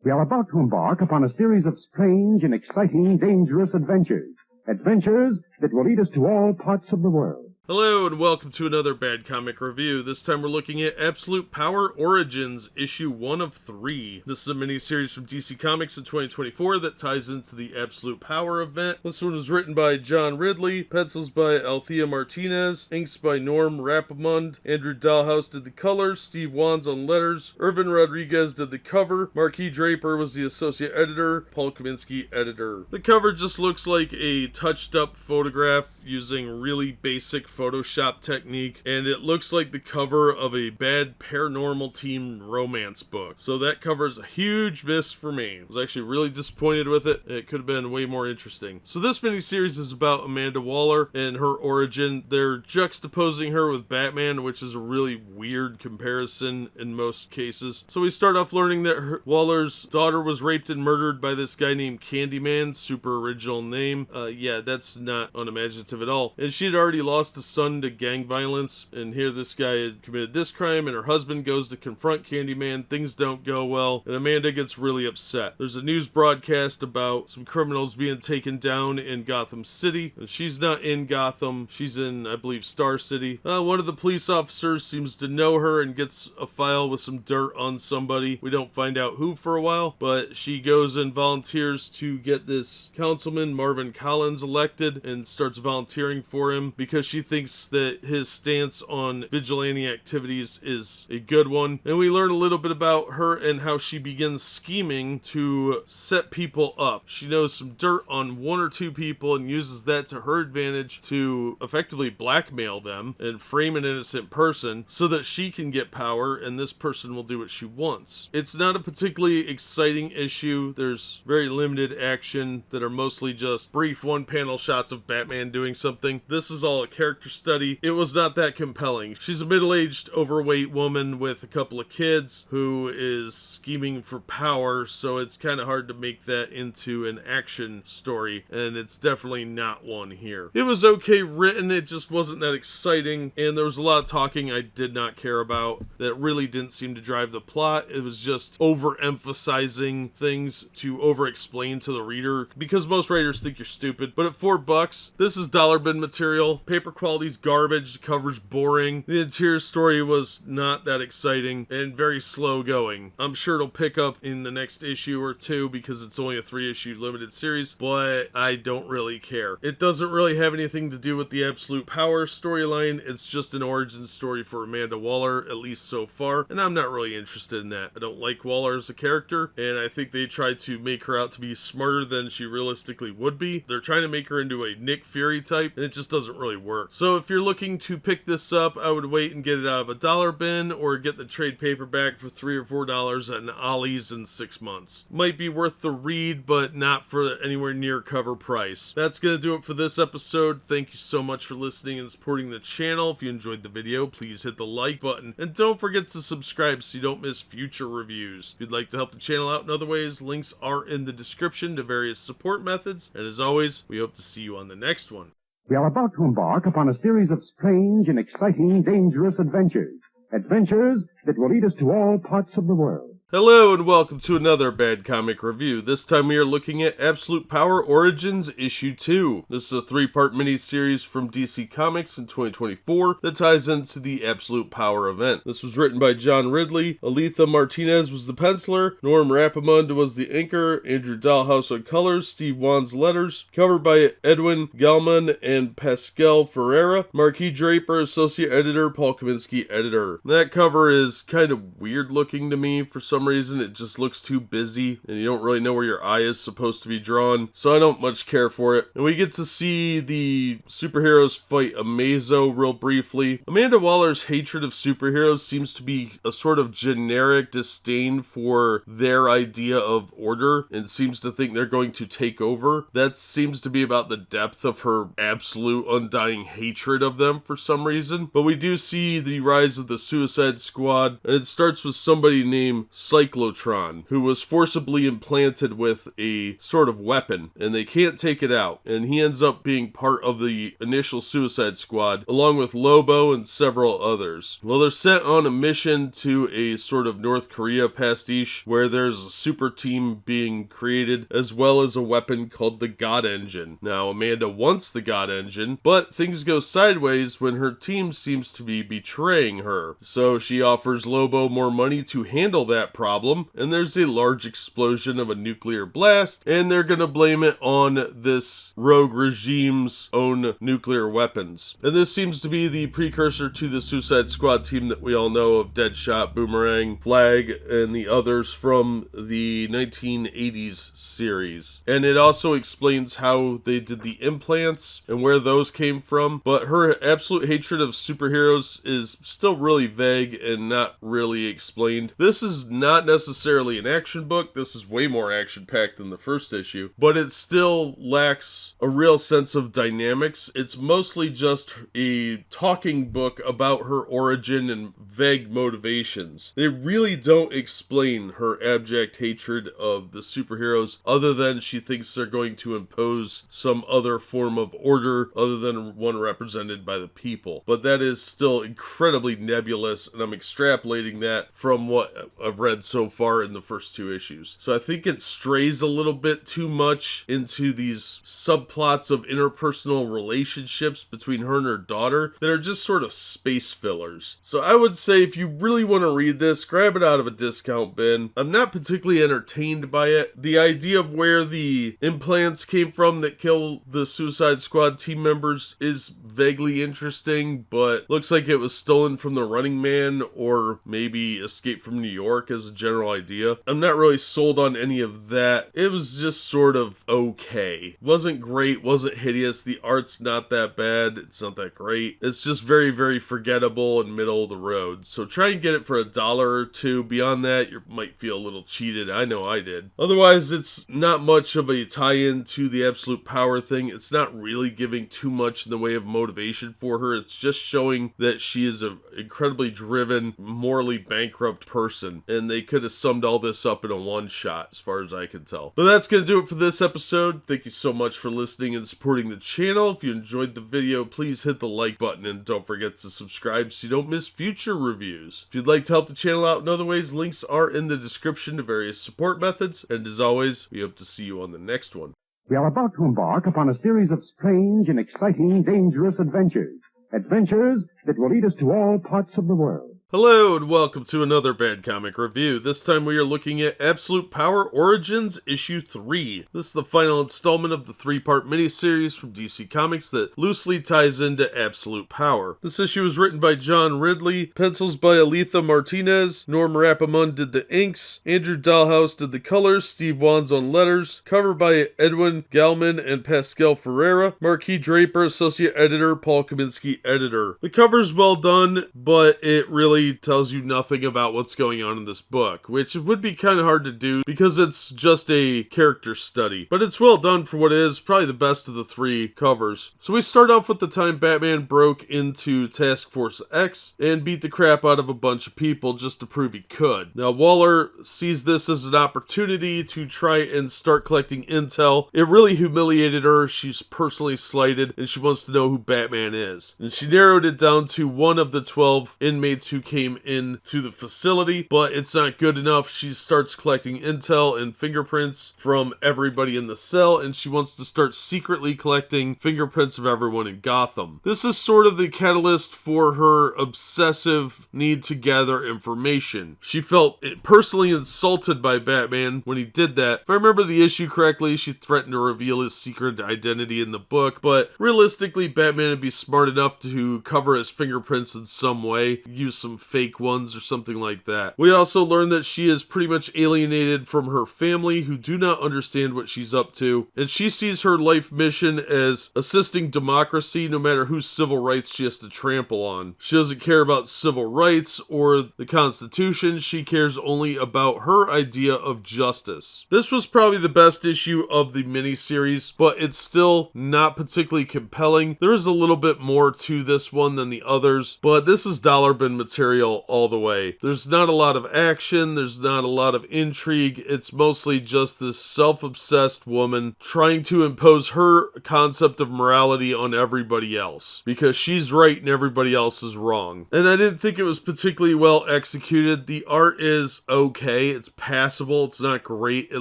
We are about to embark upon a series of strange and exciting, dangerous adventures. Adventures that will lead us to all parts of the world. Hello and welcome to another Bad Comic Review. This time we're looking at Absolute Power Origins, issue 1 of 3. This is a miniseries from DC Comics in 2024 that ties into the Absolute Power event. This one was written by John Ridley, pencils by Althea Martinez, inks by Norm Rapamund, Andrew Dahlhaus did the colors, Steve Wands on letters, Irvin Rodriguez did the cover, Marquis Draper was the associate editor, Paul Kaminsky editor. The cover just looks like a touched up photograph using really basic Photoshop technique, and it looks like the cover of a bad paranormal team romance book. So that cover is a huge miss for me. I was actually really disappointed with it. It could have been way more interesting. So this miniseries is about Amanda Waller and her origin. They're juxtaposing her with Batman, which is a really weird comparison in most cases. So we start off learning that Waller's daughter was raped and murdered by this guy named Candyman, super original name. Yeah, that's not unimaginative at all. And she had already lost a son to gang violence, and here this guy had committed this crime, and her husband goes to confront Candyman. Things don't go well, and Amanda gets really upset. There's a news broadcast about some criminals being taken down in Gotham City, and she's not in Gotham. She's in, I believe, Star City. One of the police officers seems to know her and gets a file with some dirt on somebody. We don't find out who for a while, but she goes and volunteers to get this councilman, Marvin Collins, elected, and starts volunteering for him because she thinks that his stance on vigilante activities is a good one. And we learn a little bit about her and how she begins scheming to set people up. She knows some dirt on one or two people and uses that to her advantage to effectively blackmail them and frame an innocent person so that she can get power and this person will do what she wants. It's not a particularly exciting issue. There's very limited action that are mostly just brief one-panel shots of Batman doing something. This is all a character study. It was not that compelling. She's a middle-aged, overweight woman with a couple of kids who is scheming for power, so it's kind of hard to make that into an action story, and it's definitely not one here. It was okay written, it just wasn't that exciting, and there was a lot of talking I did not care about that really didn't seem to drive the plot. It was just overemphasizing things to over-explain to the reader, because most writers think you're stupid. But at $4, this is dollar bin material. Paper quality's garbage, the cover's boring. The interior story was not that exciting and very slow going. I'm sure it'll pick up in the next issue or two because it's only a 3-issue limited series, but I don't really care. It doesn't really have anything to do with the Absolute Power storyline. It's just an origin story for Amanda Waller, at least so far, and I'm not really interested in that. I don't like Waller as a character, and I think they tried to make her out to be smarter than she realistically would be. They're trying to make her into a Nick Fury type, and it just doesn't really work. So if you're looking to pick this up, I would wait and get it out of a dollar bin or get the trade paperback for $3 or $4 at an Ollie's in 6 months. Might be worth the read, but not for anywhere near cover price. That's going to do it for this episode. Thank you so much for listening and supporting the channel. If you enjoyed the video, please hit the like button and don't forget to subscribe so you don't miss future reviews. If you'd like to help the channel out in other ways, links are in the description to various support methods. And as always, we hope to see you on the next one. We are about to embark upon a series of strange and exciting, dangerous adventures. Adventures that will lead us to all parts of the world. Hello and welcome to another Bad Comic Review. This time we are looking at Absolute Power Origins Issue 2. This is a 3-part miniseries from DC Comics in 2024 that ties into the Absolute Power event. This was written by John Ridley, Althea Martinez was the penciler, Norm Rapamund was the inker, Andrew Dahlhaus on colors, Steve Wands letters, covered by Edwin Gelman and Pascal Ferreira, Marquis Draper associate editor, Paul Kaminsky editor. That cover is kind of weird looking to me for some reason. It just looks too busy and you don't really know where your eye is supposed to be drawn, so I don't much care for it. And we get to see the superheroes fight Amazo real briefly. Amanda Waller's hatred of superheroes seems to be a sort of generic disdain for their idea of order and seems to think they're going to take over. That seems to be about the depth of her absolute undying hatred of them for some reason. But we do see the rise of the Suicide Squad, and it starts with somebody named cyclotron, who was forcibly implanted with a sort of weapon, and they can't take it out, and he ends up being part of the initial Suicide Squad, along with Lobo and several others. Well, they're sent on a mission to a sort of North Korea pastiche, where there's a super team being created, as well as a weapon called the God Engine. Now, Amanda wants the God Engine, but things go sideways when her team seems to be betraying her. So she offers Lobo more money to handle that problem, and there's a large explosion of a nuclear blast, and they're gonna blame it on this rogue regime's own nuclear weapons. And this seems to be the precursor to the Suicide Squad team that we all know of: Deadshot, Boomerang, Flag, and the others from the 1980s series. And it also explains how they did the implants and where those came from, but her absolute hatred of superheroes is still really vague and not really explained. This is not necessarily an action book. This is way more action-packed than the first issue, but it still lacks a real sense of dynamics. It's mostly just a talking book about her origin and vague motivations. They really don't explain her abject hatred of the superheroes, other than she thinks they're going to impose some other form of order other than one represented by the people. But that is still incredibly nebulous, and I'm extrapolating that from what I've read so far in the first two issues. So I think it strays a little bit too much into these subplots of interpersonal relationships between her and her daughter that are just sort of space fillers. So I would say if you really want to read this, grab it out of a discount bin. I'm not particularly entertained by it. The idea of where the implants came from that kill the Suicide Squad team members is vaguely interesting, but looks like it was stolen from the Running Man, or maybe Escape from New York as a general idea. I'm not really sold on any of that. It was just sort of okay. Wasn't great, wasn't hideous. The art's not that bad. It's not that great. It's just very, very forgettable and middle of the road. So try and get it for $1 or $2. Beyond that, you might feel a little cheated. I know I did. Otherwise, it's not much of a tie-in to the Absolute Power thing. It's not really giving too much in the way of motivation for her. It's just showing that she is an incredibly driven, morally bankrupt person, and they could have summed all this up in a one-shot as far as I can tell. But that's going to do it for this episode. Thank you so much for listening and supporting the channel. If you enjoyed the video, please hit the like button and don't forget to subscribe so you don't miss future reviews. If you'd like to help the channel out in other ways, links are in the description to various support methods. And as always, we hope to see you on the next one. We are about to embark upon a series of strange and exciting, dangerous adventures. Adventures that will lead us to all parts of the world. Hello and welcome to another Bad Comic Review. This time we are looking at Absolute Power Origins Issue 3. This is the final installment of the 3-part miniseries from DC Comics that loosely ties into Absolute Power. This issue was written by John Ridley, pencils by Aletha Martinez, Norm Rapamund did the inks, Andrew Dahlhaus did the colors, Steve Wands on letters, cover by Edwin Gallman and Pascal Ferreira, Marquis Draper, associate editor, Paul Kaminsky, editor. The cover's well done, but it really tells you nothing about what's going on in this book, which would be kind of hard to do because it's just a character study. But it's well done for what it is, probably the best of the 3 covers. So we start off with the time Batman broke into Task Force X and beat the crap out of a bunch of people just to prove he could. Now Waller sees this as an opportunity to try and start collecting intel. It really humiliated her. She's personally slighted and she wants to know who Batman is. And she narrowed it down to one of the 12 inmates who came into the facility, but it's not good enough. She starts collecting intel and fingerprints from everybody in the cell, and she wants to start secretly collecting fingerprints of everyone in Gotham. This is sort of the catalyst for her obsessive need to gather information. She felt personally insulted by Batman when he did that. If I remember the issue correctly, she threatened to reveal his secret identity in the book, but realistically, Batman would be smart enough to cover his fingerprints in some way, use some fake ones or something like that. We also learn that she is pretty much alienated from her family, who do not understand what she's up to, and she sees her life mission as assisting democracy no matter whose civil rights she has to trample on. She doesn't care about civil rights or the Constitution. She cares only about her idea of justice. This was probably the best issue of the miniseries, but it's still not particularly compelling. There is a little bit more to this one than the others, but this is dollar bin material material all the way. There's not a lot of action, there's not a lot of intrigue, it's mostly just this self-obsessed woman trying to impose her concept of morality on everybody else, because she's right and everybody else is wrong. And I didn't think it was particularly well executed. The art is okay, it's passable, it's not great, it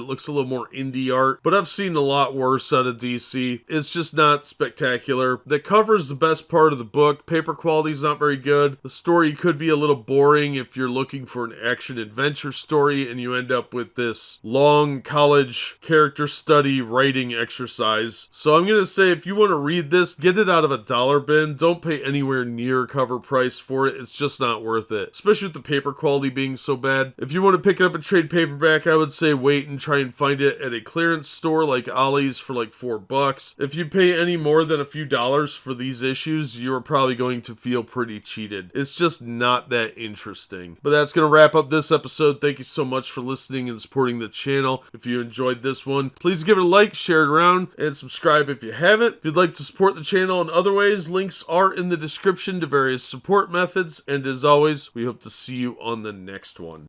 looks a little more indie art, but I've seen a lot worse out of DC. It's just not spectacular. The cover is the best part of the book. Paper quality is not very good. The story could be a little boring if you're looking for an action adventure story and you end up with this long college character study writing exercise. So I'm gonna say, if you want to read this, get it out of a dollar bin. Don't pay anywhere near cover price for it. It's just not worth it, especially with the paper quality being so bad. If you want to pick it up a trade paperback, I would say wait and try and find it at a clearance store like Ollie's for like $4. If you pay any more than a few dollars for these issues, you're probably going to feel pretty cheated. It's just not that interesting. But that's going to wrap up this episode. Thank you so much for listening and supporting the channel. If you enjoyed this one, please give it a like, share it around, and subscribe if you haven't. If you'd like to support the channel in other ways, links are in the description to various support methods. And as always, we hope to see you on the next one.